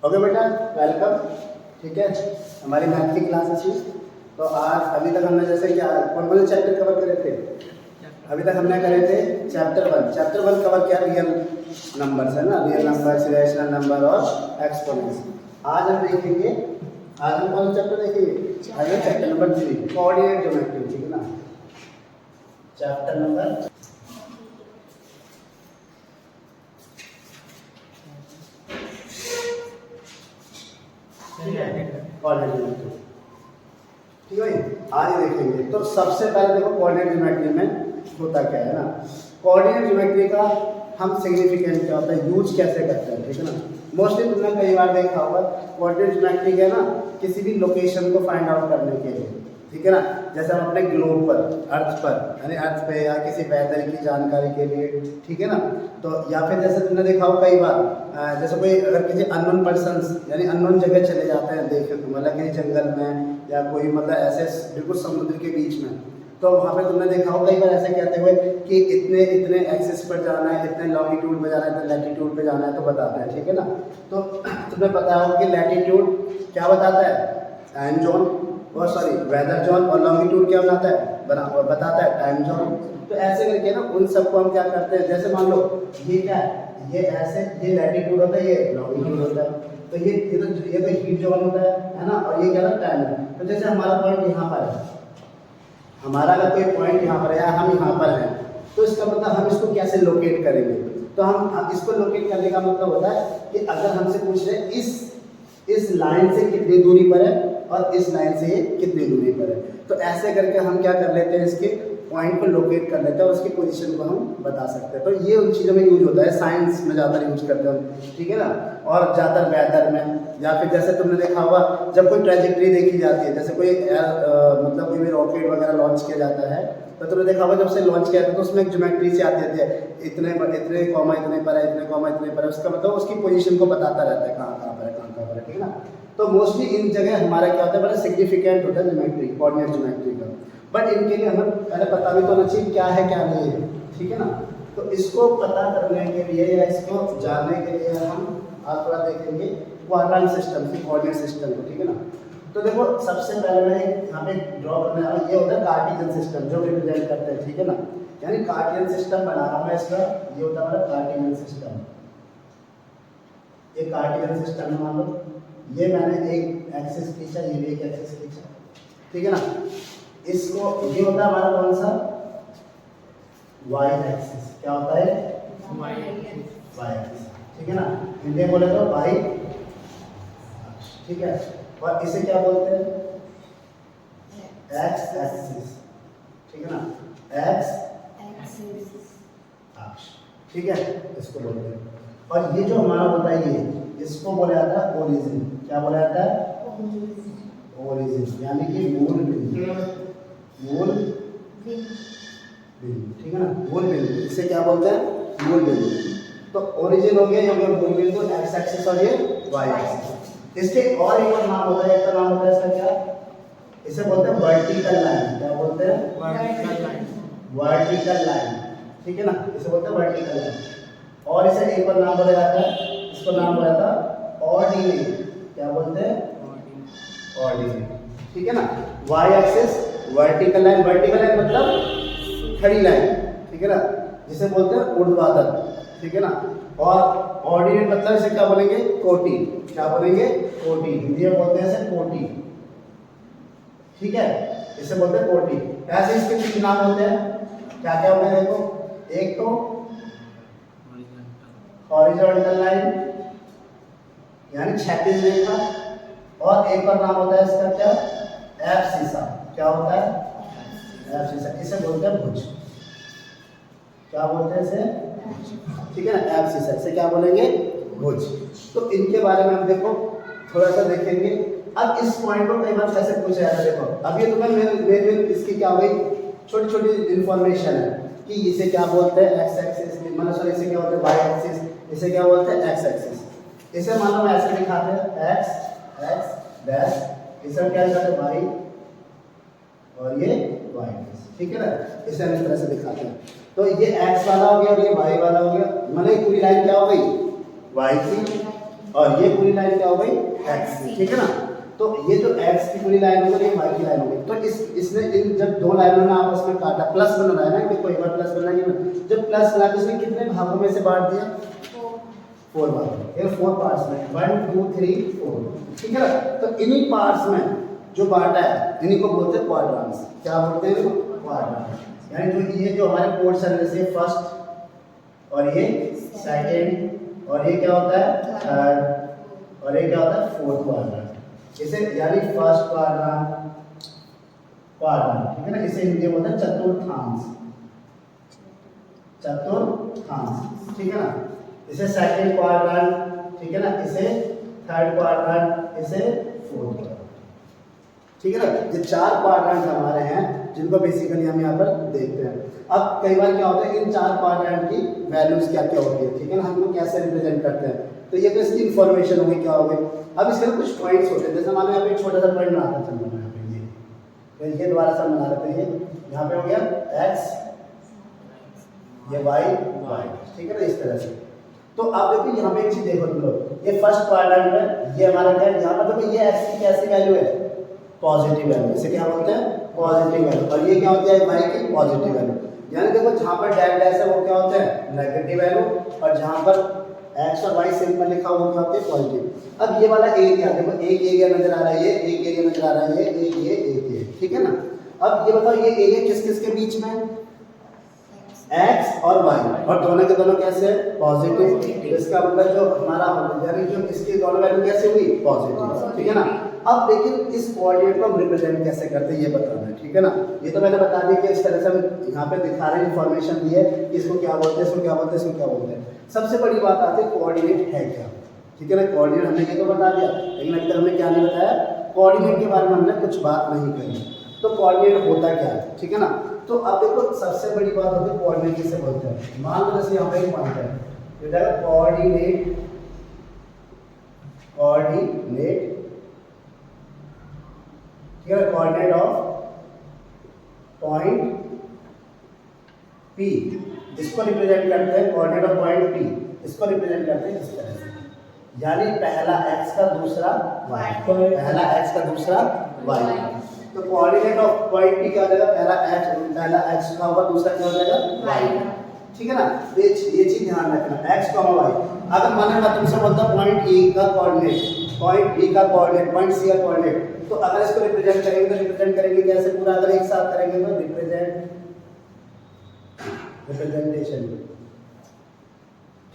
Okay बेटा, welcome. ठीक है, हमारी मैथ की क्लास है। तो आज अभी तक हमने जैसे क्या कौन कौन से चैप्टर कवर करे थे? अभी तक हमने करे थे चैप्टर 1। चैप्टर 1 कवर किया रियल नंबर्स है ना, रियल नंबर्स, रैशनल नंबर और एक्सपोनेंट्स। आज हम देखेंगे, आज हम कौन सा चैप्टर देखेंगे? आज चैप्टर नंबर 3, कोऑर्डिनेट ज्योमेट्री। ठीक है ना, चैप्टर नंबर कोऑर्डिनेट ज्योमेट्री। ठीक है, आज देखेंगे। तो सबसे पहले देखो कोऑर्डिनेट ज्योमेट्री में होता क्या है ना। कोऑर्डिनेट ज्योमेट्री का हम सिग्निफिकेंट क्या होता है, यूज कैसे करते हैं। ठीक है ना, मोस्टली तुमने कई बार देखा होगा कोऑर्डिनेट ज्योमेट्री है ना किसी भी लोकेशन को फाइंड आउट करने के लिए। ठीक है ना, जैसे हम अपने ग्लोब पर, अर्थ पर, यानी अर्थ पे, या किसी वेदर की जानकारी के लिए। ठीक है ना, तो या फिर जैसे तुमने देखा हो कई बार जैसे कोई अगर किसी अननोन पर्सन्स यानी अननोन जगह चले जाते हैं देखे, मतलब कहीं जंगल में या कोई मतलब ऐसे बिल्कुल समुद्र के बीच में, तो वहाँ पे तुमने देखा हो कई बार ऐसे कहते हुए कि इतने इतने एक्सिस पर जाना है, इतने लॉन्गिट्यूड पे जाना है, इतने लैटिट्यूड पे जाना है, तो बताते हैं। ठीक है ना, तो तुम्हें पता हो कि लैटिट्यूड क्या बताता है, टाइम जोन, और सॉरी वेदर जोन, और लॉन्गिट्यूड क्या बताता है टाइम जोन। तो ऐसे करके ना उन सबको हम क्या करते हैं, जैसे मान लो ये क्या है, ये ऐसे, ये लैटिट्यूड होता है, ये लॉन्गिट्यूड होता है, तो ये तो हीट जोन होता है ना, और ये क्या है टाइम है। तो जैसे हमारा पॉइंट यहाँ पर है, हमारा अगर कोई पॉइंट यहाँ पर है, हम यहाँ पर हैं, तो इसका मतलब हम इसको कैसे लोकेट करेंगे। तो हम इसको लोकेट करने का मतलब होता है कि अगर हमसे पूछ रहे इस लाइन से कितनी दूरी पर है और इस लाइन से ये कितनी दूरी पर है, तो ऐसे करके हम क्या कर लेते हैं, इसके पॉइंट को लोकेट कर लेते हैं और उसकी पोजीशन को हम बता सकते हैं। तो ये उन चीज़ों में यूज होता है, साइंस में ज़्यादातर यूज करते हैं हम। ठीक है ना, और ज़्यादातर वेदर में, या फिर जैसे तुमने देखा होगा जब कोई ट्रेजेक्ट्री देखी जाती है, जैसे कोई मतलब कोई भी रॉकेट वगैरह लॉन्च किया जाता है, तो तुमने देखा होगा जब से लॉन्च किया था तो उसमें एक ज्योमेट्री से आती है, इतने कॉमा इतने पर है, इतने कॉमा इतने पर है, उसका मतलब उसकी पोजीशन को बताता रहता है कहाँ कहाँ पर है, कहाँ कहाँ पर है। ठीक है ना, तो मोस्टली इन जगह हमारा क्या होता है, बड़ा सिग्निफिकेंट होता है ज्योमेट्री, कोऑर्डिनेट ज्योमेट्री का। बट इनके लिए हमें पहले पता भी तो होना चाहिए क्या है क्या नहीं है। ठीक है ना, तो इसको पता करने के लिए या इसको जानने के लिए हम आज थोड़ा देखेंगे क्वाड्रेंट सिस्टम की, कोऑर्डिनेट सिस्टम को। ठीक है ना, तो देखो सबसे पहले मैं यहाँ पे ड्रॉ करने वाला, ये होता है कार्टेशियन सिस्टम जो रिप्रेजेंट करते हैं। ठीक है ना, यानी कार्टेशियन सिस्टम बना रहा हूँ मैं इसका, ये होता है हमारा कार्टेशियन सिस्टम। ये कार्टेशियन सिस्टम मान लो, ये मैंने एक एक्सिस खींचा, ये भी एक एक्सिस खींचा। ठीक है ना, इसको ये होता है हमारा कौन सा, वाई एक्सिस। क्या होता है, वाई एक्सिस। ठीक है ना, हिंदी बोले तो वाई। ठीक है, और इसे क्या बोलते हैं, एक्स एक्सिस। ठीक है ना, एक्स अक्ष। ठीक है, इसको बोलते हैं। और ये जो हमारा होता है ये, इसको बोला जाता है ओरिजिन। क्या बोला जाता है, ओरिजिन, यानी कि मूल बिंदु, मूल बिंदु। ठीक है ना, मूल बिंदु, इसे क्या बोलते हैं, मूल बिंदु। तो ओरिजिन हो गया, ये हो गया मूल बिंदु, एक्स एक्सिस, और ये वाई एक्सिस। इसके और एक और नाम होता है, एक नाम होता है इसका क्या, इसे बोलते हैं वर्टिकल लाइन। क्या बोलते हैं, वर्टिकल लाइन, वर्टिकल लाइन। ठीक है ना, इसे बोलते हैं वर्टिकल लाइन। और इसे एक और नाम बोला जाता है, इसको नाम बोला जाता है ऑर्डिनेट। क्या बोलते हैं, ऑर्डिनेट। ठीक है ना, Y axis, vertical line, vertical line मतलब खड़ी लाइन। ठीक है ना, जिसे बोलते हैं ऊर्ध्वाधर। ठीक है ना, और ऑर्डिनेट मतलब इसे क्या बोलेंगे, कोटि। क्या बोलेंगे, कोटि, हिंदी में बोलते हैं इसे कोटि। ठीक है, इसे बोलते हैं कोटि। ऐसे इसके तीन नाम होते हैं, क्या क्या होते हैं देखो, एक तो हॉरिजॉन्टल लाइन यानी क्षैतिज रेखा, और एक और नाम होता है इसका क्या, एब्सिसा। क्या होता है, एब्सिसा, इसे बोलते हैं भुज। क्या बोलते हैं इसे, ठीक है ना, एब्सिसा, इसे क्या बोलेंगे, भुज। तो इनके बारे में हम देखो थोड़ा सा देखेंगे। अब इस पॉइंट को कई बार कैसे पूछा जाता है, देखो अब ये तुम्हें मेरे इसकी क्या हो गई, छोटी छोटी इंफॉर्मेशन है कि इसे क्या बोलते हैं, एक्स एक्सिस, मतलब सॉरी इसे क्या बोलते हैं, वाई एक्सिस, इसे क्या बोलते हैं, एक्स एक्सिस। इसे मान लो ऐसे दिखाते हैं, एक्स एक्स डैश, इसे क्या दिखाते हैं, वाई, और ये वाई। ठीक है ना, इसे हम इस तरह से दिखाते हैं। तो ये एक्स वाला हो गया और ये वाई वाला हो गया, मतलब पूरी लाइन क्या हो गई, वाई की, और ये पूरी लाइन क्या हो गई x की, ठीक है ना। तो ये जो x की पूरी लाइन हो गई, ये y की लाइन हो गई। तो इसने इन जब दो लाइनों ने आपस में काटा, प्लस बन रहा है ना, देखो एक बार प्लस बना है, जब प्लस बना तो इसने कितने भागों में से बांट दिया, 4 भागों, ये 4 पार्ट्स में, 1 2 3 4, ठीक है ना। तो इन्हीं पार्ट्स में जो बांटा है इन्हीं को बोलते हैं क्वाड्रेंट्स। क्या बोलते हैं इनको? क्वाड्रेंट्स। यानी जो ये जो हमारे पोर्शन में से फर्स्ट और ये सेकंड और ये क्या होता है थर्ड और ये क्या होता है फोर्थ क्वाड्रेंट, इसे यानी फर्स्ट क्वाड्रेंट, ठीक है ना। इसे हिंदी में बोलते हैं चतुर्थांश, ठीक है ना। इसे सेकंड क्वाड्रेंट, ठीक है ना, इसे थर्ड क्वाड्रेंट, इसे फोर्थ क्वाड्रेंट, ठीक है ना। ये 4 क्वाड्रेंट हमारे हैं जिनको बेसिकली हम यहाँ पर देखते हैं। अब कई बार क्या होता है, इन 4 क्वाड्रेंट की वैल्यूज क्या क्या होती है, ठीक है ना, हम इनको कैसे रिप्रेजेंट करते हैं। तो ये तो इसकी इन्फॉर्मेशन होगी, क्या होगी। अब इसके कुछ पॉइंट्स होते हैं, जैसे मान लो यहाँ पे एक छोटा सा पॉइंट बनाता है, चलो यहाँ पे ये दोबारा से बना लेते हैं। यहाँ पे हो गया x, ये y, ठीक है ना, इस तरह से। तो आप देखो यहाँ पे एक चीज देखो तुम लोग, ये फर्स्ट क्वाड्रेंट है, ये हमारा क्या है, यहाँ पर देखो ये x की कैसी वैल्यू है, पॉजिटिव वैल्यू, इसे क्या बोलते हैं पॉजिटिव वैल्यू। और ये क्या होती है y की पॉजिटिव वैल्यू। यानी देखो जहाँ पर डैश डैश है वो क्या होते हैं नेगेटिव वैल्यू, और जहाँ पर x और y सिंपल लिखा हुआ क्या होते हैं पॉजिटिव। अब ये वाला एरिया देखो, एक एरिया नजर आ रहा है, ये एक एरिया नजर आ रहा है, ये ठीक है ना। अब ये बताओ ये एरिया किस किस के बीच में है, x और y, और दोनों के दोनों कैसे पॉजिटिव। इसका मतलब जो हमारा यानी जो इसकी दोनों वैल्यू कैसे हुई पॉजिटिव, ठीक है ना। अब लेकिन इस कोऑर्डिनेट को हम रिप्रेजेंट कैसे करते हैं ये बताना है, ठीक है ना। ये तो मैंने बता दिया कि इस तरह से हम यहाँ पे दिखा रहे हैं, इन्फॉर्मेशन दी है, इसको क्या बोलते हैं, इसको क्या बोलते हैं, इसको क्या बोलते हैं। सबसे बड़ी बात आती है कोऑर्डिनेट है क्या, ठीक है ना। कोऑर्डिनेट हमने ये तो बता दिया, लेकिन अभी तक हमने क्या नहीं बताया, कोऑर्डिनेट के बारे में हमने कुछ बात नहीं कही। तो कोऑर्डिनेट होता क्या है, ठीक है ना। तो अब देखो सबसे बड़ी बात होती है कोऑर्डिनेट किसे बोलते हैं। मान लो जैसे यहाँ पे एक पॉइंट है, कोऑर्डिनेट, ठीक है, कोऑर्डिनेट ऑफ पॉइंट P, इसको रिप्रेजेंट करते हैं कोऑर्डिनेट ऑफ पॉइंट P, इसको रिप्रेजेंट करते हैं इस तरह से, यानी पहला x का दूसरा y, पहला x का दूसरा y। तो कोऑर्डिनेट ऑफ पॉइंट P क्या हो जाएगा, पहला x का होगा, दूसरा क्या हो जाएगा y, ठीक है ना। ये चीज ध्यान रखना, x y। अगर माने मैं तुमसे बोलता हूँ पॉइंट A का कोऑर्डिनेट, पॉइंट B का कोऑर्डिनेट, पॉइंट C का कोऑर्डिनेट, तो अगर इसको रिप्रेजेंट करेंगे तो रिप्रेजेंट करेंगे कैसे, पूरा अगर एक साथ करेंगे तो रिप्रेजेंटेशन,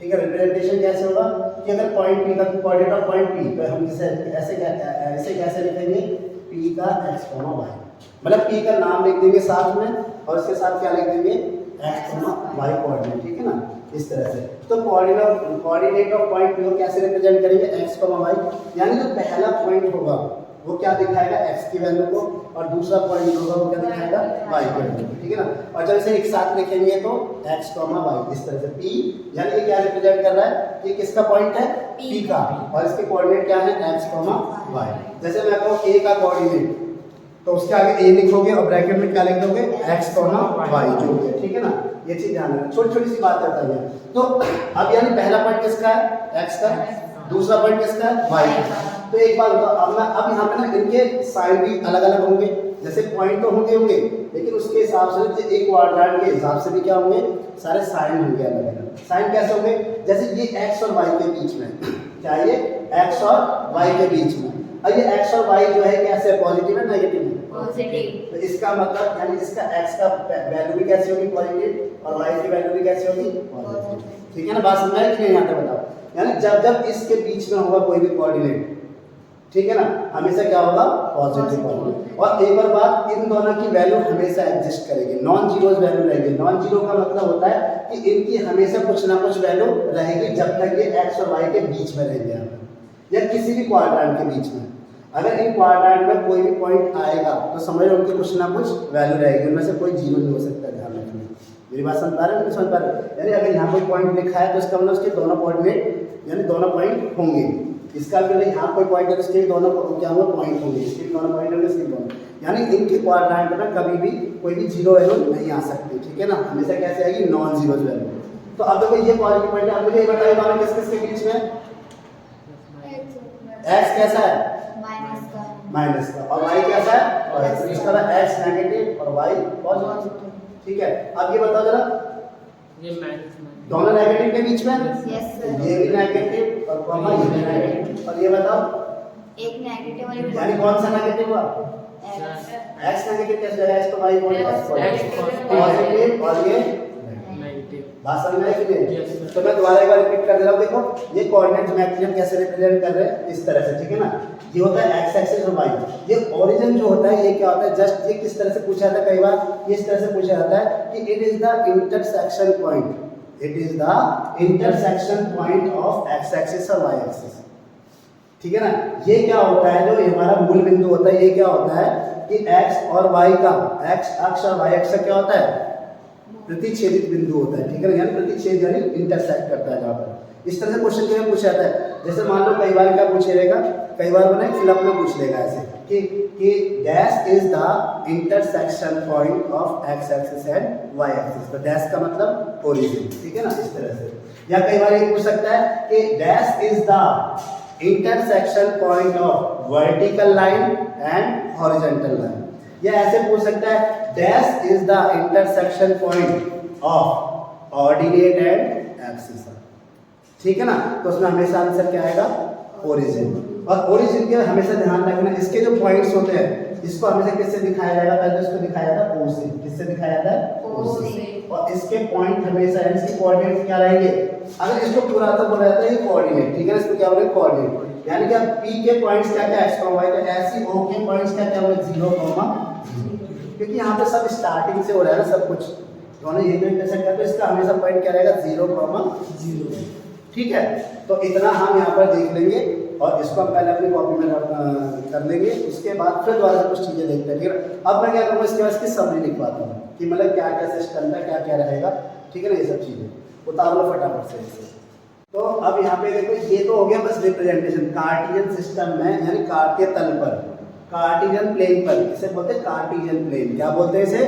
ठीक है। रिप्रेजेंटेशन कैसे होगा कि अगर पॉइंट P का कोऑर्डिनेट ऑफ पॉइंट P, तो हम ऐसे कैसे लिखेंगे, P का x, y, मतलब P का नाम लिख देंगे साथ में, और इसके साथ क्या लिख देंगे x, y कोऑर्डिनेट, ठीक है ना, इस तरह से। तो कोऑर्डिनेट ऑफ पॉइंट P को कैसे रिप्रेजेंट करेंगे, x, y, यानी जो पहला पॉइंट होगा वो क्या दिखाएगा x की वैल्यू को, और दूसरा पॉइंट होगा वो क्या दिखाएगा y की वैल्यू, ठीक है ना। और जब इसे एक साथ लिखेंगे तो x, y, इस तरह से P, यानी ये क्या रिप्रेजेंट कर रहा है, ये किसका पॉइंट है P का, और इसके कोऑर्डिनेट क्या है x, y। जैसे मैं कहूँ A का कोऑर्डिनेट, तो उसके आगे A लिखोगे और ब्रैकेट में क्या लिख दोगे x, y जो है, ठीक है ना। ये चीज ध्यान रखना, छोटी छोटी सी बात करता है। तो अब यानी पहला पॉइंट किसका है x का, दूसरा पॉइंट किसका है y का। तो एक बात बताओ, अब यहाँ पे ना इनके साइन भी अलग अलग होंगे, जैसे पॉइंट तो होंगे, लेकिन उसके हिसाब से एक क्वाड्रेंट के हिसाब से भी क्या होंगे, सारे साइन होंगे अलग अलग। साइन कैसे होंगे, जैसे ये x और y के बीच में, क्या ये x और y के बीच में, अब ये x और y जो है कैसे पॉजिटिव है नेगेटिव है, पॉजिटिव। तो इसका मतलब यानी इसका x का वैल्यू भी कैसे होगी पॉजिटिव, और y की वैल्यू भी कैसे होगी पॉजिटिव, ठीक है ना। बात समझ आई कि नहीं, यहाँ पे बताओ। यानी जब इसके बीच में होगा कोई भी कोऑर्डिनेट, ठीक है ना, हमेशा क्या होगा पॉजिटिव कोऑर्डिनेट। और एक और बात, इन दोनों की वैल्यू हमेशा एग्जिस्ट करेगी, नॉन जीरोज वैल्यू रहेगी। नॉन जीरो का मतलब होता है कि इनकी हमेशा कुछ ना कुछ वैल्यू रहेगी जब तक ये x और y के बीच में रहेंगे, या किसी भी क्वाड्रेंट के बीच में। अगर इन क्वाड्रेंट में कोई भी पॉइंट आएगा तो समझ लो उनकी कुछ ना कुछ वैल्यू रहेगी, उनमें से कोई जीरो नहीं हो सकता। ध्यान रखना, मेरी बात समझ पा रहे हैं, समझ पा रहे हैं। यानी अगर यहाँ कोई पॉइंट लिखा है तो इसका मतलब उसके दोनों कोऑर्डिनेट यानी दोनों पॉइंट होंगे। इसका मतलब यहाँ कोई पॉइंट है तो इसके दोनों क्या होंगे पॉइंट होंगे, इसके दोनों पॉइंट होंगे, इसके दोनों, यानी इनके क्वाड्रेंट में कभी भी कोई भी जीरो वैल्यू नहीं आ सकती, ठीक है ना, हमेशा कैसे आएगी नॉन जीरो वैल्यू। तो अब देखो ये पॉजिटिव पॉइंट है, अब मुझे ये बताइए दोनों किस किस के बीच में, एक्स कैसा है माइनस का माइनस का और वाई कैसा है पॉजिटिव। इसका मतलब एक्स नेगेटिव और वाई पॉजिटिव। ठीक है, अब ये बताओ जरा ये माइनस दोनों नेगेटिव के बीच में यस सर ये भी नेगेटिव और कॉमा ये भी नेगेटिव। और ये बताओ एक नेगेटिव वाली यानी कौन सा नेगेटिव हुआ एक्स नेगेटिव कैसे जाएगा एक्स तो वाई पॉजिटिव और ये नेगेटिव। बात समझ में आई कि नहीं? Yes, sir. तो मैं दोबारा एक बार रिपीट कर दे रहा हूँ। देखो ये कोऑर्डिनेट ज्योमेट्री हम कैसे रिप्रेजेंट कर रहे हैं इस तरह से, ठीक है ना। ये होता है एक्स एक्सिस और वाई। ये ओरिजिन जो होता है ये क्या होता है, जस्ट ये किस तरह से पूछा जाता है, कई बार ये इस तरह से पूछा जाता है कि it is the intersection point, it is the intersection point of X axis और वाई एक्सिस। ठीक है ना, ये क्या होता है जो हमारा मूल बिंदु होता है, ये क्या होता है कि एक्स और वाई का, एक्स अक्ष और वाई अक्ष क्या होता है प्रतिच्छेदित बिंदु होता है। ठीक है ना, यानी प्रतिच्छेद यानी इंटरसेक्ट करता है जहाँ पर। इस तरह से क्वेश्चन क्या पूछा जाता है, जैसे मान लो कई बार क्या पूछेगा, कई बार बना फिलअप में पूछ लेगा ऐसे कि dash is the intersection point of X axis and Y axis. तो डैश का मतलब ओरिजिन। ठीक है ना, इस तरह से। या कई बार ये पूछ सकता है कि dash is the intersection point of vertical line and horizontal line. या ऐसे पूछ सकता है dash is the intersection point of ordinate and axis. ठीक है ना, तो उसमें हमेशा आंसर क्या आएगा ओरिजिन। और ओरिजिन के हमेशा ध्यान रखना इसके जो पॉइंट्स होते हैं इसको हमेशा किससे दिखाया जाएगा, पहले इसको दिखाया जाता है ओ से। किससे दिखाया जाता है ओ से। और इसके पॉइंट हमेशा इसके कोऑर्डिनेट क्या रहेंगे, अगर इसको पूरा तो बोला जाता है ये कोऑर्डिनेट। ठीक है ना, इसको क्या बोलेंगे कोऑर्डिनेट। यानी कि पी के पॉइंट्स क्या क्या एक्स वाई का, ऐसी ओ के पॉइंट्स क्या क्या होंगे 0, क्योंकि यहाँ पे सब स्टार्टिंग से हो रहा है ना सब कुछ, दोनों ये जो इंटरसेक्ट करते हैं इसका हमेशा पॉइंट क्या रहेगा 0, 0। ठीक है, तो इतना हम यहाँ पर देख लेंगे और इसको हम पहले अपनी कॉपी में कर लेंगे, उसके बाद फिर दोबारा कुछ चीज़ें देखते हैं। ठीक है, अब मैं क्या करूँगा इसके बाद इसकी समरी लिखवाता हूँ कि मतलब क्या क्या सिस्टम है, क्या क्या रहेगा। ठीक है ना, ये सब चीज़ें उतार लो फटाफट से। तो अब यहाँ पे देखो ये तो हो गया बस रिप्रेजेंटेशन कार्टिजियन सिस्टम में, यानी कार्तीय तल पर, कार्टिजियन प्लेन पर, इसे बोलते हैं कार्टिजियन प्लेन। क्या बोलते हैं इसे,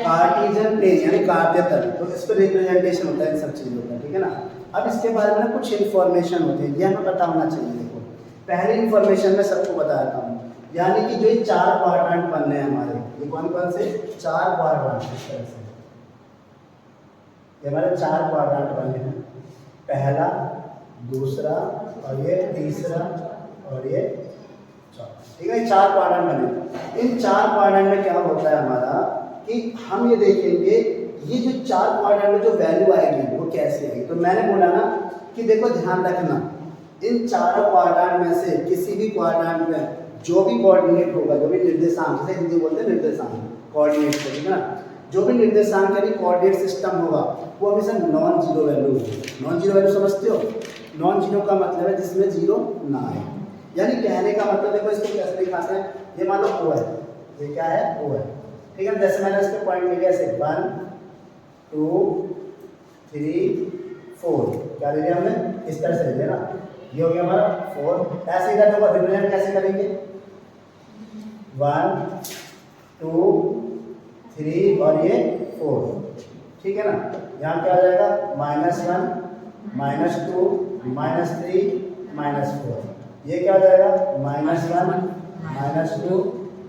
कार्टिजियन प्लेन यानी कार्तीय तल। तो इस पर रिप्रेजेंटेशन होता है इन सब चीज़ों का। ठीक है ना, अब इसके बारे में कुछ इन्फॉर्मेशन होती है, ये हमें पता होना चाहिए। देखो पहली इन्फॉर्मेशन मैं सबको बताता हूँ, यानी कि जो ये 4 क्वाड्रेंट बनने हैं हमारे, ये कौन कौन से 4 क्वाड्रेंट, इस तरह से ये हमारे 4 क्वाड्रेंट बने हैं, पहला, दूसरा और ये तीसरा और ये चौथा। ठीक है, 4 क्वाड्रेंट बने। इन 4 क्वाड्रेंट में क्या होता है हमारा कि हम ये देखेंगे ये जो 4 क्वाड्रेंट में जो वैल्यू आएगी वो कैसे आएगी। तो मैंने बोला ना कि देखो ध्यान रखना, इन 4 क्वाड्रेंट में से किसी भी क्वाड्रेंट में जो भी कोऑर्डिनेट होगा, जो भी निर्देशांक, जैसे हिंदी बोलते हैं निर्देशांक, कोऑर्डिनेट। ठीक है ना, जो भी निर्देशांक यानी कोऑर्डिनेट सिस्टम होगा वो हमेशा नॉन जीरो वैल्यू होगी। नॉन जीरो वैल्यू समझते हो, नॉन जीरो का मतलब है जिसमें जीरो ना आए। यानी कहने का मतलब देखो इसको कैसे दिखाते हैं, ये मान लो ओ है, ये क्या है ओ है। ठीक है, जैसे मैंने इसके पॉइंट लिखे ऐसे 1 2 3 4, क्या ले लिया हमने, इस तरह से ले लिया ना, ये हो गया हमारा 4। ऐसे इधर देखो रिप्रेजेंट कैसे करेंगे 1 2 3 और ये 4। ठीक है ना, यहाँ क्या आ जाएगा -1 -2 -3 -4। ये क्या आ जाएगा -1 -2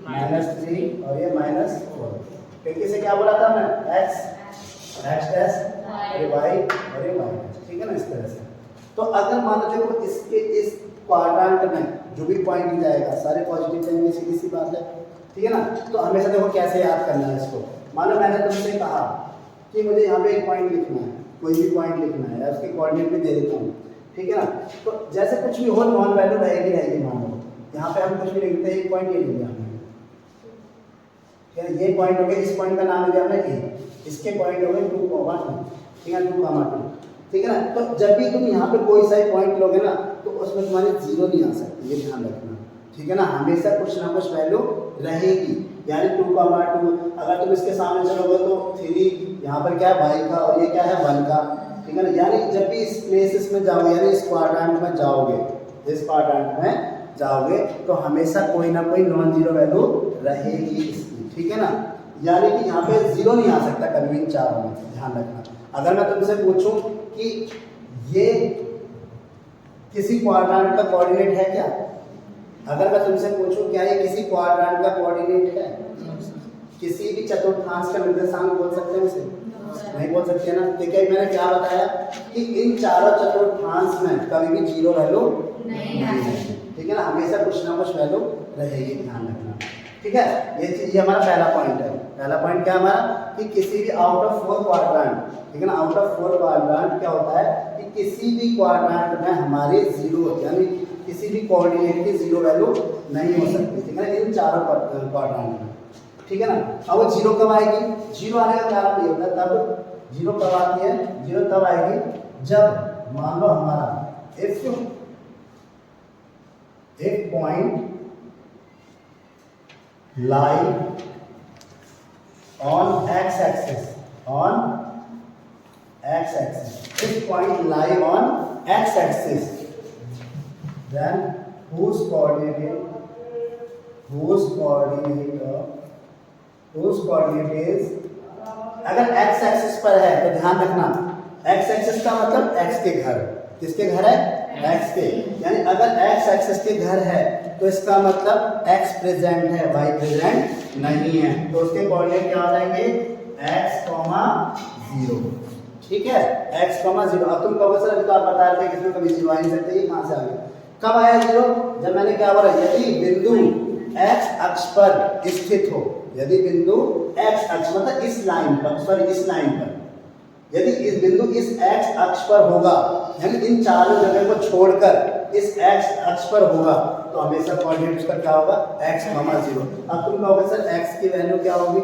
-3 और ये -4। क्योंकि इसे क्या बोला था हमने x डैश और y और ये y। ठीक है ना, इस तरह से। तो अगर मान लो देखो इसके इस क्वाड्रेंट में जो भी पॉइंट जाएगा सारे पॉजिटिव जाएंगे, सीधी सी बात है। ठीक है ना, तो हमेशा देखो कैसे याद करना है इसको। मान लो मैंने तुमसे कहा कि मुझे यहाँ पे एक पॉइंट लिखना है, कोई भी पॉइंट लिखना है, या उसके कोऑर्डिनेट में दे देता हूँ। ठीक है ना, तो जैसे कुछ भी हो नॉन वैल्यू रहेगी। मान लो यहाँ पे हम कुछ भी लिखते हैं, एक पॉइंट ये लिया हमने, ये पॉइंट हो गया, इस पॉइंट का नाम लिया हमने ए, इसके पॉइंट हो गए 2, 2। ठीक है, 2, 2। ठीक है ना, तो जब भी तुम यहाँ पे कोई सा पॉइंट लोगे ना तो उसमें तुम्हारी 0 नहीं आ सकती, ये ध्यान रखना। ठीक है ना, हमेशा कुछ ना कुछ वैल्यू रहेगी, यानी 2, 2। अगर तुम इसके सामने चलोगे तो 3 यहाँ पर क्या है y का और ये क्या है 1 का। ठीक है ना, यानी जब भी इस प्लेसेस में जाओगे, यानी इस क्वाड्रेंट में जाओगे, इस क्वाड्रेंट में जाओगे तो हमेशा कोई ना कोई नॉन जीरो वैल्यू रहेगी इसकी। ठीक है ना, यानी कि यहाँ पे 0 नहीं आ सकता कभी इन 4 में, ध्यान रखना। अगर मैं तुमसे पूछूं कि ये किसी क्वाड्रेंट का कोऑर्डिनेट है क्या? अगर मैं तुमसे पूछूं क्या ये किसी क्वाड्रेंट का कोऑर्डिनेट है? किसी भी चतुर्थांश का निर्देशांक बोल सकते हैं उसे? नहीं बोल सकते ना। तो क्या मैंने क्या बताया कि इन चारों चतुर्थांश में कभी भी जीरो वैल्यू नहीं आएगी। ठीक है ना, हमेशा कुछ ना कुछ वैल्यू रहेगी, ध्यान रखना। ठीक है, ये हमारा पहला पॉइंट है। पहला पॉइंट क्या हमारा कि किसी भी आउट ऑफ 4 क्वाड्रेंट, ठीक है ना, आउट ऑफ 4 क्वाड्रेंट क्या होता है कि किसी भी क्वाड्रेंट में हमारे जीरो यानी किसी भी कोऑर्डिनेट की जीरो वैल्यू नहीं हो सकती, ठीक है ना, इन चारों क्वाड्रेंट में। ठीक है ना। अब वो जीरो कब आएगी? जीरो आने का कारण ये होता है, तब जीरो कब आती है? जीरो तब आएगी जब मान लो हमारा एक point lie on x-axis, this point lie on x-axis, then whose coordinate is, अगर x एक्सिस पर है तो ध्यान रखना x एक्सिस का मतलब x के घर, किसके घर है? x के, यानी अगर x एक्सिस के घर है तो इसका मतलब x प्रेजेंट है, y प्रेजेंट नहीं है, तो उसके कोऑर्डिनेट क्या हो जाएंगे? x, 0। ठीक है, x, 0। अब तुम कहोगे सर अभी तो आप बता रहे थे कि इसमें कभी जीरो आ नहीं सकते, ये कहाँ से आ गया? कब आया जीरो? जब मैंने क्या बोला, यदि बिंदु x अक्ष पर स्थित हो, यदि बिंदु x अक्ष मतलब इस लाइन पर, सॉरी इस लाइन पर, यदि इस बिंदु इस x अक्ष पर होगा, यानी इन चारों जगह को छोड़कर इस x अक्ष पर होगा, तो हमेशा कोऑर्डिनेट उसका क्या होगा? x, 0। अब तुम कहोगे सर x की वैल्यू क्या होगी?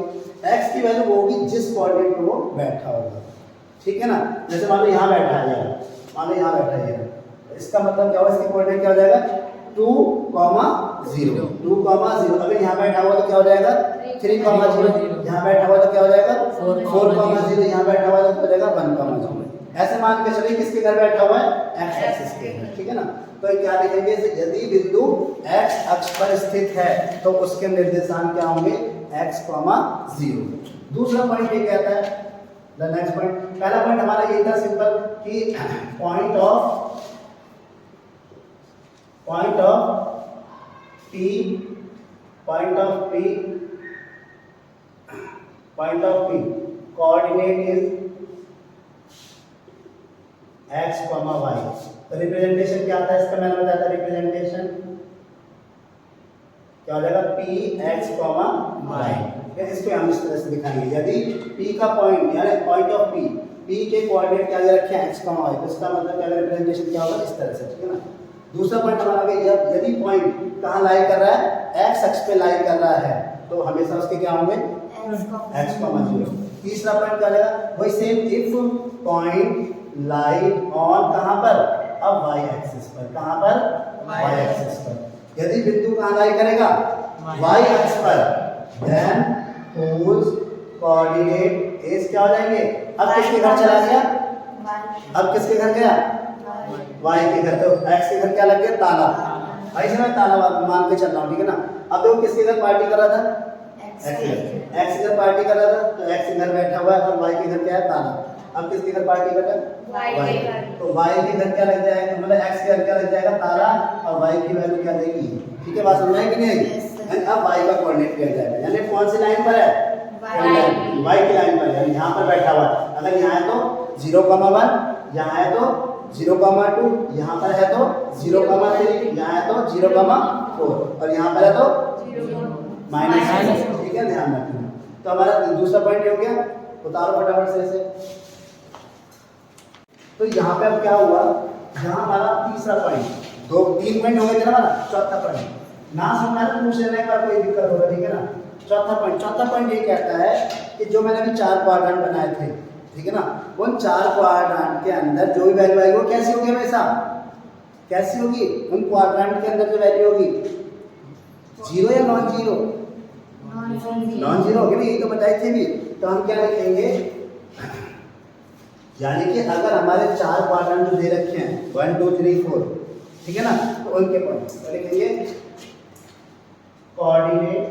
x की वैल्यू वो होगी जिस कोऑर्डिनेट पर वो बैठा होगा, ठीक है ना। जैसे मान लो यहाँ बैठा है, मान लो यहाँ बैठा है, इसका मतलब क्या होगा? इसकी कोऑर्डिनेट क्या हो जाएगा? 2, 0। 2, 0। अगर यहाँ बैठा हुआ तो क्या हो जाएगा? 3, 0। यहाँ बैठा हुआ तो क्या हो जाएगा? 4, 0। यहाँ बैठा हुआ तो हो जाएगा 1, 0। ऐसे मान के चलिए किसके घर बैठा हुआ है? x एक्सिस के घर, ठीक है ना। तो क्या लिखेंगे? यदि बिंदु x अक्ष पर स्थित है तो उसके निर्देशांक क्या होंगे? x, 0। दूसरा पॉइंट ये कहता है, द नेक्स्ट पॉइंट, पहला पॉइंट हमारा ये था सिंपल कि point of P coordinate is x, y। तो रिप्रेजेंटेशन क्या आता है इसका? मैंने बताया था रिप्रेजेंटेशन क्या हो जाएगा? p, x, y। इसको हम इस तरह से दिखाएंगे, यदि p का पॉइंट यानी पॉइंट ऑफ p के कोऑर्डिनेट क्या दे रखे हैं? x, y, तो इसका मतलब क्या रिप्रेजेंटेशन क्या होगा? इस तरह से, ठीक है ना। दूसरा पॉइंट हमारा यदि पॉइंट कहाँ लाई कर रहा है? x अक्ष पे लाई कर रहा है, तो हमेशा उसके क्या होंगे? x, 0। तीसरा पॉइंट क्या जाएगा? वही same, if point lie on कहाँ पर? अब y एक्सिस पर, कहाँ पर? y एक्सिस पर। यदि बिंदु कहाँ लाई करेगा? y अक्ष पर, देन whose कोऑर्डिनेट इज क्या हो जाएंगे? अब किसके घर चला गया? अब किसके घर गया? y के घर। तो x के घर क्या लग गया? ताला। भाई से मैं ताला मान के चल रहा हूँ, ठीक है ना। अब देखो किसके घर पार्टी कर रहा था? x के घर पार्टी कर रहा था, तो x के घर बैठा हुआ है और y के घर क्या है? ताला। अब किसके घर पार्टी कर रहा है? तो y के घर क्या लग जाएगा? मतलब x के घर क्या लग जाएगा? ताला, और y की वैल्यू क्या देगी? ठीक है, बात समझ में कि नहीं आई? अब y का कोऑर्डिनेट लिया जाएगा, यानी कौन सी लाइन पर है? y की लाइन पर, यानी यहाँ पर बैठा हुआ है। अगर यहाँ है तो 0, 1, यहाँ है तो 0, 2, यहाँ पर है तो 0, 3, यहाँ है तो 0, 4, और यहाँ पर है तो -, ठीक है, ध्यान रखना। तो हमारा दूसरा पॉइंट हो गया, उतारो फटाफट से इसे। तो यहाँ पे अब क्या हुआ? यहाँ हमारा तीसरा पॉइंट, 3 पॉइंट हो गए थे ना हमारा। चौथा पॉइंट ना समझना तो पूछ लेने का कोई दिक्कत होगा, ठीक है ना। चौथा पॉइंट ये कहता है कि जो मैंने अभी 4 क्वाड्रेंट बनाए थे, ठीक है ना, उन 4 क्वाड्रेंट के अंदर जो भी वैल्यू आएगी वो कैसी होगी? हमेशा कैसी होगी? उन क्वाड्रेंट के अंदर जो वैल्यू होगी 0 या नॉन जीरो? नॉन जीरो होगी ना, यही तो बताई थी भी। तो हम क्या लिखेंगे? यानी कि अगर हमारे 4 क्वाड्रेंट जो दे रखे हैं 1, 2, 3, 4, ठीक है ना, तो उनके पॉइंट तो लिखेंगे कोऑर्डिनेट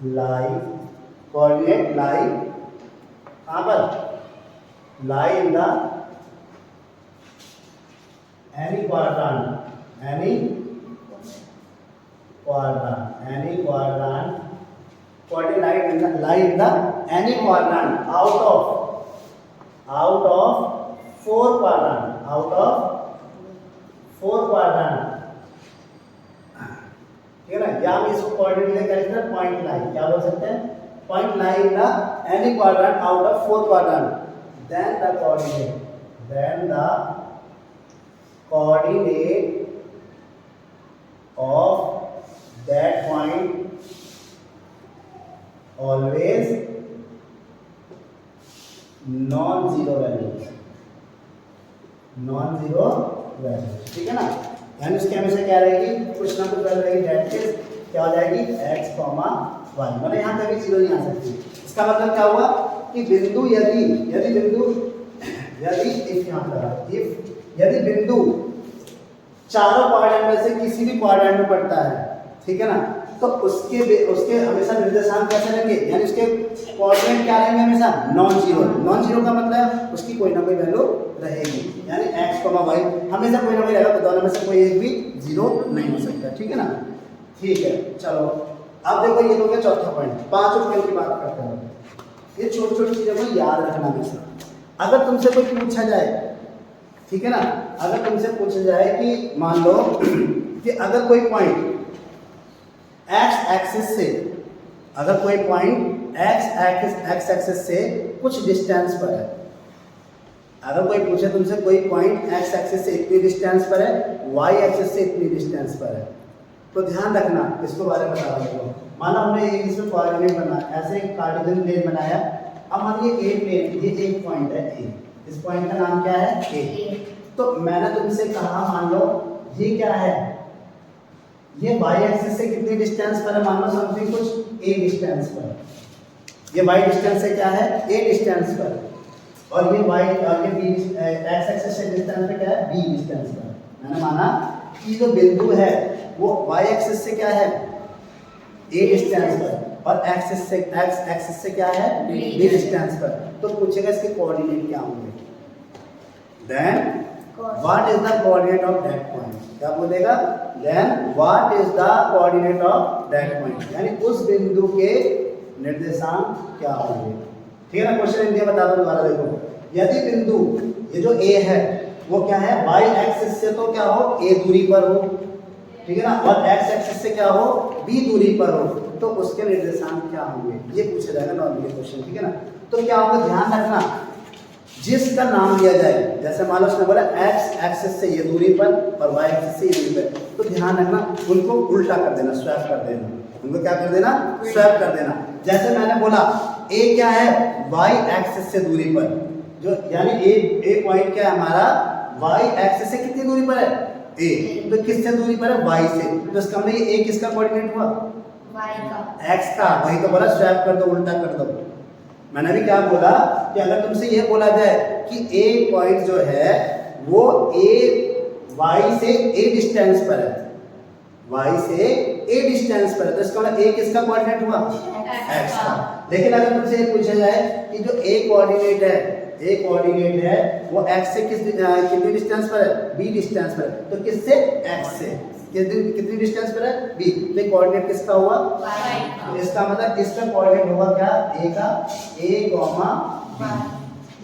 लाई कहाँ पर? Lie in the any quadrant, any quadrant coordinate lie in the any quadrant out of 4 quadrant, ठीक है ना। या हम इसको कोऑर्डिनेट लेकर इधर पॉइंट लाई, क्या बोल सकते हैं, point lie in the any quadrant out of 4 quadrant, then the coordinate of that point always non-zero values, ठीक है ना। यानी उसकी हमेशा क्या रहेगी, कुछ ना कुछ वैल्यू रहेगी, दैट इज क्या हो जाएगी x, y, मतलब यहाँ कभी जीरो नहीं आ सकती। इसका मतलब क्या हुआ कि बिंदु यदि बिंदु चारों क्वाड्रेंट में से किसी भी क्वाड्रेंट में पड़ता है, ठीक है ना, तो उसके हमेशा निर्देशांक कैसे रहेंगे, यानी उसके कोऑर्डिनेट क्या रहेंगे, हमेशा नॉन जीरो का मतलब उसकी कोई ना कोई वैल्यू रहेगी, यानी x, y हमेशा कोई ना कोई रहेगा, तो दोनों में से कोई एक भी जीरो नहीं हो सकता, ठीक है ना। ठीक है, चलो अब देखो ये हो गया चौथा पॉइंट। 5 उपकेंद्र की बात करते हैं। ये छोटी छोटी चीजों को याद रखना हमेशा। अगर तुमसे कोई पूछा जाए, ठीक है ना, अगर तुमसे पूछा जाए कि मान लो कि अगर कोई पॉइंट एक्स एक्सिस से कुछ डिस्टेंस पर है, अगर कोई पूछे तुमसे कोई पॉइंट एक्स एक्सिस से इतनी डिस्टेंस पर है, वाई एक्सिस से इतनी डिस्टेंस पर है, तो ध्यान रखना इसको बारे में बता रहा हूँ। मानो हमने इसमें कोऑर्डिनेट बना, ऐसे एक कार्टेशियन प्लेन बनाया। अब मानिए ए प्लेन, ये एक पॉइंट है ए, इस पॉइंट का नाम क्या है ए। तो मैंने तुमसे कहा मान लो ये क्या है, ये वाई एक्सिस से कितनी डिस्टेंस पर है, मान लो समथिंग कुछ ए डिस्टेंस पर, ये वाई डिस्टेंस से क्या है ए डिस्टेंस पर, और ये वाई और ये बी एक्स एक्सिस से डिस्टेंस पे क्या है बी डिस्टेंस पर। मैंने माना कि जो बिंदु है वो वाई एक्सिस से क्या है ए डिस्टेंस पर, और एक्स एक्सिस से क्या है बी डिस्टेंस पर। तो पूछेगा इसके कोऑर्डिनेट क्या होंगे, then what is the coordinate of that point, क्या बोलेगा, then what is the coordinate of that point, यानी उस बिंदु के निर्देशांक क्या होंगे, ठीक है ना। क्वेश्चन इंडिया बता दो दोबारा, देखो यदि बिंदु ये जो ए है वो क्या है वाई एक्सिस से तो क्या हो ए दूरी पर हो, ठीक है ना, और एक्स एक्सिस से क्या हो बी दूरी पर हो, तो उसके निर्देशांक क्या होंगे, ये पूछा जाएगा नॉर्मली क्वेश्चन, ठीक है ना। तो क्या होगा, ध्यान रखना जिसका नाम लिया जाए, जैसे मान लो उसने बोला एक्स एक्सिस से ये दूरी पर और वाई एक्सिस से ये दूरी पर, तो ध्यान रखना उनको उल्टा कर देना, स्वैप कर देना, उनको क्या कर देना, स्वैप कर देना। जैसे मैंने बोला ए क्या है वाई एक्सिस से दूरी पर, जो यानी ए पॉइंट क्या है हमारा वाई एक्सिस से कितनी दूरी पर है ए, तो किससे दूरी पर है वाई से, तो इसका मतलब ये ए किसका कोऑर्डिनेट हुआ वाई का, एक्स का, वही तो बोला स्वैप कर दो, उल्टा कर दो। मैंने भी क्या बोला कि अगर तुमसे ये बोला जाए कि ए पॉइंट जो है वो ए वाई से ए डिस्टेंस पर है, वाई से ए डिस्टेंस पर है, तो इसका मतलब ए किसका कोऑर्डिनेट हुआ एक्स का। लेकिन अगर तुमसे ये पूछा जाए कि जो ए कोऑर्डिनेट है वो एक्स से कितनी डिस्टेंस पर है बी डिस्टेंस पर है, तो किससे एक्स से कितनी डिस्टेंस पर है बी, तो कोऑर्डिनेट किसका हुआ वाई का, इसका मतलब इसका कोऑर्डिनेट होगा क्या ए का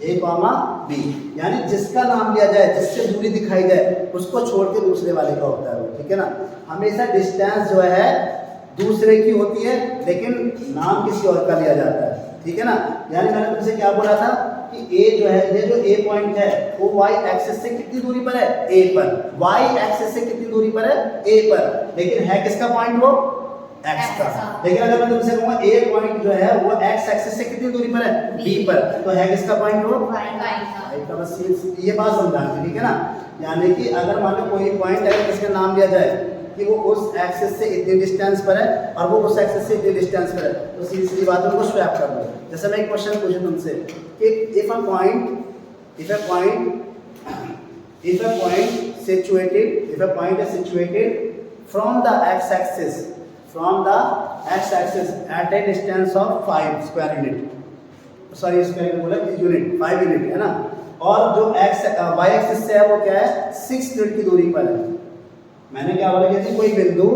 ए कॉमा बी, यानी जिसका नाम लिया जाए, जिससे दूरी दिखाई जाए, उसको छोड़ के दूसरे वाले का होता है वो, ठीक है ना। हमेशा डिस्टेंस जो है दूसरे की होती है, लेकिन नाम किसी और का लिया जाता है, ठीक है ना। यानी मैंने तुमसे क्या बोला था कि ए जो है, ये जो ए पॉइंट है वो वाई एक्सिस से कितनी दूरी पर है ए पर, वाई एक्सिस से कितनी दूरी पर है ए पर, लेकिन है किसका पॉइंट वो एक्स का। लेकिन अगर मैं तुमसे कहूंगा ए पॉइंट जो है वो एक्स एक्सिस से कितनी दूरी पर है बी पर, तो है किसका पॉइंट वो वाई का, का। बस ये बात समझानी, ठीक है ना। यानी कि अगर मान लो कोई पॉइंट है जिसका नाम लिया जाए कि वो उस एक्सिस से इतनी डिस्टेंस पर है और वो उस एक्सिस से इतनी डिस्टेंस पर है, तो सीधी सीधी बात उनको स्वैप कर दो। जैसे मैं एक क्वेश्चन पूछूं तुमसे कि if a point is situated from the x axis at a distance of 5 square unit, sorry square बोला यूनिट 5 यूनिट है ना, और जो एक्स वाई एक्सिस से है वो क्या है 6 यूनिट की दूरी पर है। मैंने क्या बोला कि कोई बिंदु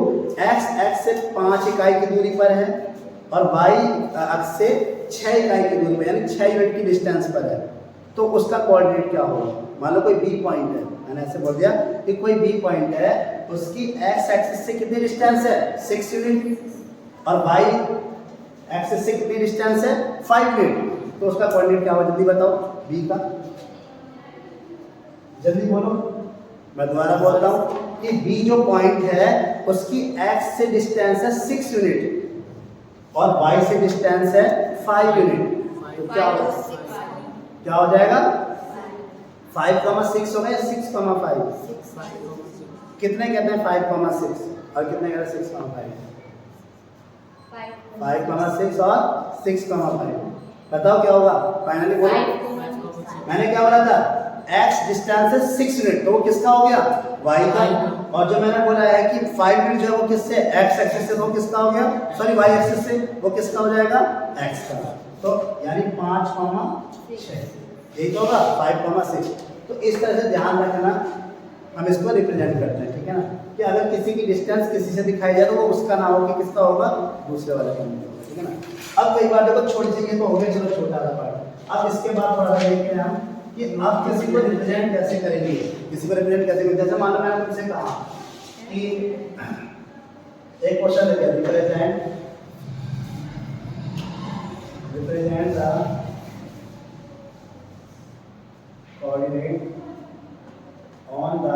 एक्स से 5 इकाई की दूरी पर है और वाई अक्ष से 6 इकाई की दूरी पर यानी 6 यूनिट की डिस्टेंस पर है, तो उसका कोऑर्डिनेट क्या होगा। मान लो कोई बी पॉइंट है, मैंने ऐसे बोल दिया कि कोई बी पॉइंट है, उसकी एक्स एक्सिस से कितनी डिस्टेंस है 6 यूनिट और वाई एक्सिस से कितनी डिस्टेंस है 5 यूनिट, तो उसका कोऑर्डिनेट क्या होगा जल्दी बताओ बी का, जल्दी बोलो। मैं दोबारा बोलता हूँ कि बी जो पॉइंट है उसकी एक्स से डिस्टेंस है 6 यूनिट और वाई से डिस्टेंस है 5 यूनिट, तो क्या हो जाएगा 5,6 हो गया 6,5 कितने कहते हैं 5,6 और कितने कहते हैं 6,5 5,6 और 6,5 बताओ क्या होगा फाइनली बोलो। मैंने क्या बोला था x डिस्टेंस है 6 यूनिट, तो वो किसका हो गया y का, और जो मैंने बोला है कि 5 यूनिट जो है वो किससे x एक्सिस से, तो किसका हो गया सॉरी y एक्सिस से, वो किसका हो जाएगा x का, तो यानी 5,6 यही तो होगा 5,6। तो इस तरह से ध्यान रखना हम इसको रिप्रेजेंट करते हैं, ठीक है ना, कि अगर किसी की डिस्टेंस किसी से दिखाई जाए तो वो उसका ना हो कि किसका होगा दूसरे वाले का होगा, ठीक है ना। अब कई बार देखो छोटी चीजें तो हो गई, चलो छोटा वाला पार्ट। अब इसके बाद थोड़ा सा देखते हैं हम कि आप किसी को रिप्रेजेंट कैसे करेंगे, किसी को रिप्रेजेंट कैसे करेंगे। जैसे मान लो मैंने तुमसे कहा कि एक क्वेश्चन है represent the coordinate on the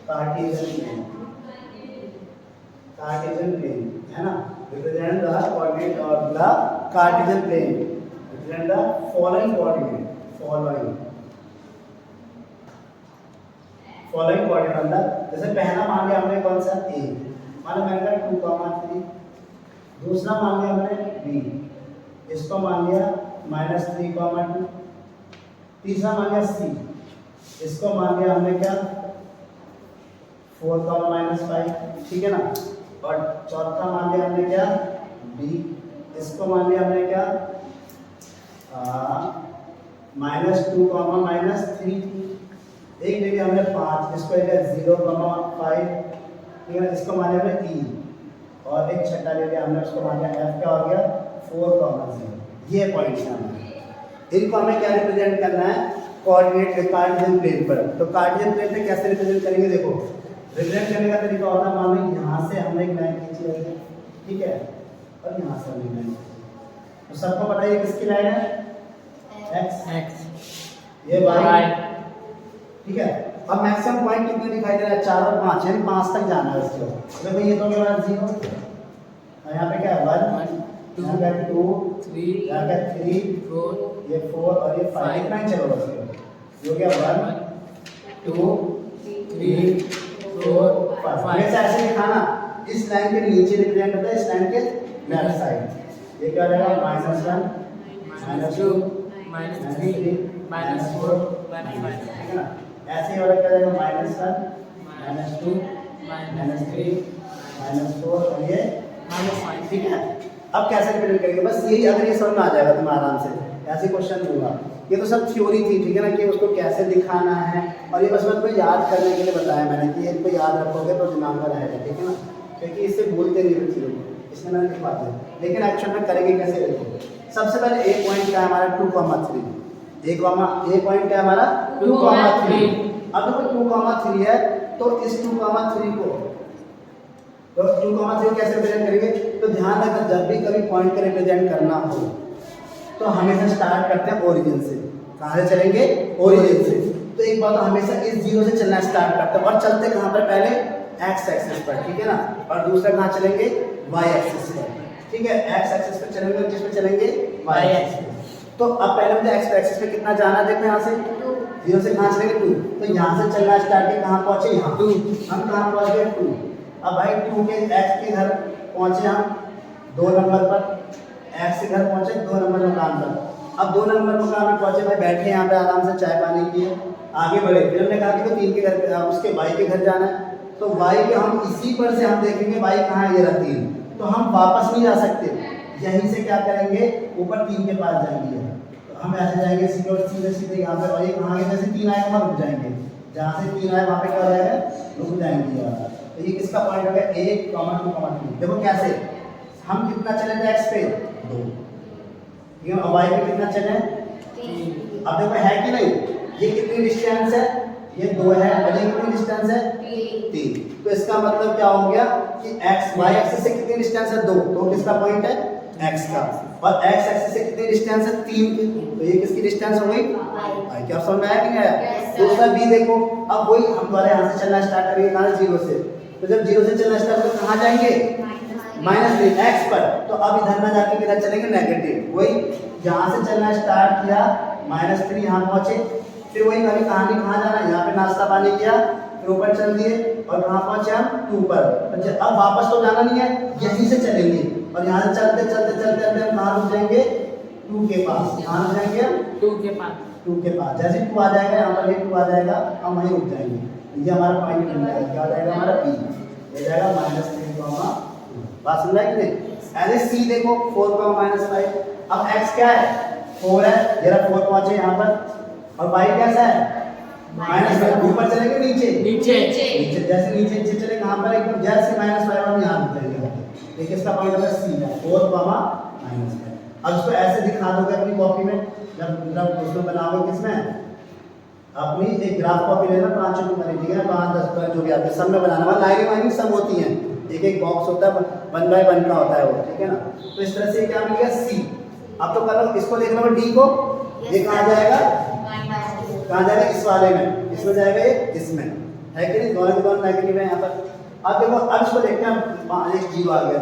Cartesian plane, है ना, represent the coordinate on the Cartesian plane, represent the following coordinate following coordinate on the, जैसे पहला मान लिया हमने कौन सा a, मान लिया मैंने कहा 2,3, दूसरा मान लिया हमने b, इसको मान लिया -3,2, तीसरा मान लिया c, इसको मान लिया हमने क्या 4,-5, ठीक है ना, और चौथा मान लिया हमने क्या d, इसको मान लिया हमने क्या -2,-3, एक ले लिया हमने 5, इसको ले लिया 0,5, ठीक है, इसको मान लिया हमने e, और एक छठा ले लिया हमने, उसको मान लिया f, क्या हो गया 4,0। ये पॉइंट्स हैं हमारे, इनको हमें क्या रिप्रेजेंट करना है कोऑर्डिनेट कार्टेशियन प्लेन पर। तो कार्टेशियन प्लेन पे कैसे रिप्रेजेंट करेंगे, देखो रिप्रेजेंट करने का तरीका होता है, मान लो यहाँ से हमने एक लाइन खींची है, ठीक है, और यहाँ से हमने लाइन, तो सबको पता है किसकी लाइन है x, ये y, ठीक है। अब मैक्सिमम पॉइंट कितने दिखाई दे रहा है 4 और 5, यानी 5 तक जाना है उसके बाद। देखो ये तो मेरा 0, यहाँ पे क्या है 1, यहाँ पे 2, 3, यहाँ पे 3, 4, ये 4 और ये 5, कितना ही चलो बस ये हो गया 1, 2, 3, 4, 5। हमेशा ऐसे लिखाना, इस लाइन के नीचे रिप्रेजेंट होता है इस लाइन के लेफ्ट साइड, ये क्या रहेगा -1, -2, -3, -4, -5, ठीक है ना। ऐसे ही वाला क्या रहेगा -1, -2, -3, -4 और ये -5, ठीक है। अब कैसे रिप्रेजेंट करेंगे, बस यही, अगर ये समझ में आ जाएगा तुम्हें आराम से, ऐसे क्वेश्चन दूंगा। ये तो सब थ्योरी थी, ठीक है ना, कि उसको कैसे दिखाना है, और ये बस मैं तुम्हें याद करने के लिए बताया मैंने कि इनको याद रखोगे तो दिमाग में रहेगा, ठीक है ना, क्योंकि इससे भूलते नहीं बच्चे लोग, इसमें मैंने लिखवा दिया। लेकिन एक्चुअल में करेंगे कैसे, देखो सबसे पहले एक पॉइंट क्या है हमारा 2,3, एक पॉइंट क्या है हमारा 2,3। अब देखो 2,3 है, तो इस 2,3 को, तो 2,3 कैसे रिप्रेजेंट करेंगे, तो ध्यान रखना जब भी कभी पॉइंट का रिप्रेजेंट करना हो तो हमेशा स्टार्ट करते हैं ओरिजिन से। कहाँ से चलेंगे, ओरिजिन से। तो एक बात, हमेशा इस 0 से चलना स्टार्ट करते हैं, और चलते कहाँ पर, पहले x एक्सिस पर, ठीक है ना, और दूसरा कहाँ चलेंगे y एक्सिस पर, ठीक है, x एक्सिस पर चलेंगे और किस पे चलेंगे y एक्सिस। तो अब पहले मुझे x एक्सिस पे कितना जाना है, देखो यहाँ से 0 से कहाँ चलेंगे 2, तो यहाँ से चलना स्टार्ट किया, कहाँ पहुँचे यहाँ 2, हम कहाँ पहुँच गए 2। अब भाई 2 के x के घर पहुँचे हम 2 नंबर पर, x के घर पहुँचे 2 नंबर मकान पर। अब 2 नंबर मकान में पहुँचे भाई, बैठे यहाँ पे आराम से चाय पानी किए, आगे बढ़े, फिर हमने कहा कि तो 3 के घर पे, उसके y के घर जाना है, तो y के हम इसी पर से हम देखेंगे y कहाँ है, ये रहा 3, तो हम वापस नहीं जा सकते, यहीं से क्या करेंगे ऊपर 3 के पास जाएंगे, तो हम ऐसे जाएंगे सी और सीधे सीधे यहाँ पे, और ये कहाँ के जैसे 3 आए वहाँ रुक जाएंगे, जहाँ से 3 आए वहाँ पे क्या हो जाएगा, रुक जाएंगे यार। तो ये किसका पॉइंट हो गया, 1, 2। देखो कैसे हम कितना चले थे x पे 2, ठीक है, और y पे कितना चले, 3 अब देखो है कि नहीं, ये कितनी डिस्टेंस है, ये 2 है, और ये कितनी डिस्टेंस है, 3। तो इसका मतलब क्या हो गया कि x y एक्सिस से कितनी डिस्टेंस है, 2, तो किसका पॉइंट है, x का, और x एक्सिस से कितनी डिस्टेंस है, 3 की, तो ये किसकी डिस्टेंस हो गई, y। क्या समझ में आया कि नहीं आया? Yes, sir। दूसरा b देखो, अब वही हम दोबारा यहाँ से चलना स्टार्ट करेंगे, कहाँ से, 0 से, तो जब 0 से चलना स्टार्ट करें कहाँ जाएंगे, -3 x पर, तो अब इधर ना जाके किधर चलेंगे, नेगेटिव। वही जहाँ से चलना स्टार्ट किया -3 यहाँ पहुंचे, फिर वही वाली कहानी, कहाँ जाना, यहाँ पे नाश्ता पानी किया, फिर ऊपर चल दिए और कहाँ पहुंचे हम, 2 पर। अब वापस तो जाना नहीं है, यहीं से चलेंगे, और यहाँ से चलते चलते चलते चलते हम कहाँ रुक जाएंगे, 2 के पास। कहाँ रुक जाएंगे हम, 2 के पास। 2 के पास। जैसे 2 आ जाएगा यहाँ पर, ये 2 आ जाएगा, हम वहीं रुक जाएंगे। ये हमारा पॉइंट बन जाएगा, क्या हो जाएगा हमारा P, ये जाएगा -3, बात समझ आई कि नहीं। ऐसे C देखो 4, -5, अब x क्या है, 4 है, जरा 4 पहुंचे यहाँ पर, और y कैसा है, -5। ऊपर चलेंगे नीचे, नीचे नीचे जैसे नीचे चले कहाँ पर, एकदम जैसे -5 हम यहाँ रुक जाएंगे। देखिए इसका पॉइंट होगा C है, 4, -5। अब इसको ऐसे दिखा दोगे अपनी कॉपी में, जब उसमें बनाओगे किसमें, अपनी एक ग्राफ कॉपी लेना, 5 नंबर, ठीक है, 5, 10 पर जो भी आते हैं सब में बनाना, वहाँ लाइनिंग वाइनिंग सब होती हैं, एक एक बॉक्स होता है, 1 बाय 1 का होता है वो, ठीक है ना। तो इस तरह से क्या मिल गया C। अब तो कर लो, इसको देख लो D को, ये कहाँ जाएगा, कहाँ जाएगा, इस वाले में, इसमें जाएगा, ये इसमें है कि नहीं, दोनों के दोनों नेगेटिव है यहाँ पर। अब देखो, अब इसको देखते हैं, एक 0 आ गया,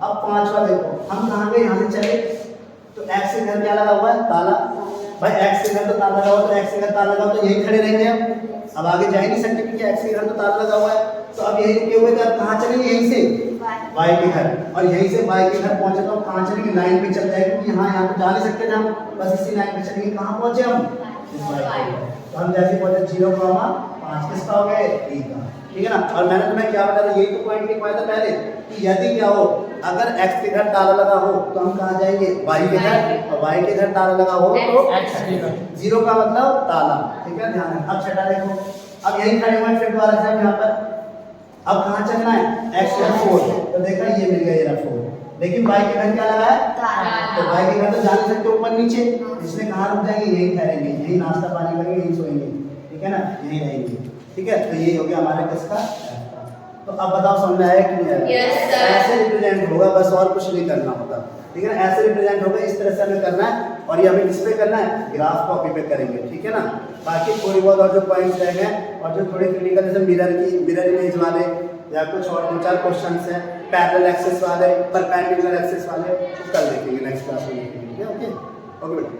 अब 5वां देखो, हम कहाँ गए, यहाँ से चले, तो x के घर क्या लगा हुआ है, ताला, भाई x के घर तो ताला लगा हुआ, तो x के घर ताला लगा हुआ, तो यही खड़े रहेंगे हम, अब आगे जा ही नहीं सकते क्योंकि x के घर तो ताला लगा हुआ है, तो अब यही रुके हुए थे, अब कहाँ चलेंगे, यहीं से y के घर, और यहीं से y के घर पहुंचे तो कहाँ चलेंगे, लाइन पे चल जाएंगे, क्योंकि यहाँ तो जा नहीं सकते थे हम, बस इसी लाइन पे चलेंगे, कहाँ पहुंचे हम, इस y के घर। तो हम जैसे पहुंचे 0,5 किसका हो गया, D का, ठीक है ना। और मैंने तुम्हें क्या बताया था, यही तो पॉइंट लिखवाया था पहले, कि यदि क्या हो, अगर x के घर ताला लगा हो तो हम कहाँ जाएंगे, y के घर, और y के घर ताला लगा हो तो x के घर, 0 का मतलब ताला, ठीक है, ध्यान रखना। अब छठा देखो, अब यही खड़े हुए फिर दोबारा से यहाँ पर, अब कहाँ चलना है, x के घर 4, तो देखा ये मिल गया, ये 4, लेकिन y के घर क्या लगा है, तो y के घर तो जा नहीं सकते ऊपर नीचे, इसमें कहाँ रुक जाएंगे, यही ठहरेंगे, यही नाश्ता पानी करेंगे, यही सोएंगे, ठीक है ना, यही रहेंगे, ठीक है। तो ये हो गया हमारा किसका, तो अब बताओ समझ में आया कि नहीं आया? Yes, sir। ऐसे रिप्रेजेंट होगा, बस और कुछ नहीं करना होता, ठीक है ना, ऐसे रिप्रेजेंट होगा, इस तरह से हमें करना है, और ये हमें किस पे करना है, ग्राफ कॉपी पे करेंगे, ठीक है ना। बाकी थोड़ी बहुत और जो पॉइंट्स रह गए, और जो थोड़ी क्रिटिकल जैसे मिरर इमेज वाले, या कुछ और 2-4 क्वेश्चंस हैं, पैरेलल एक्सिस वाले, परपेंडिकुलर एक्सिस वाले, तो कल देखेंगे, नेक्स्ट क्लास में देखेंगे, ठीक है, ओके बेटा।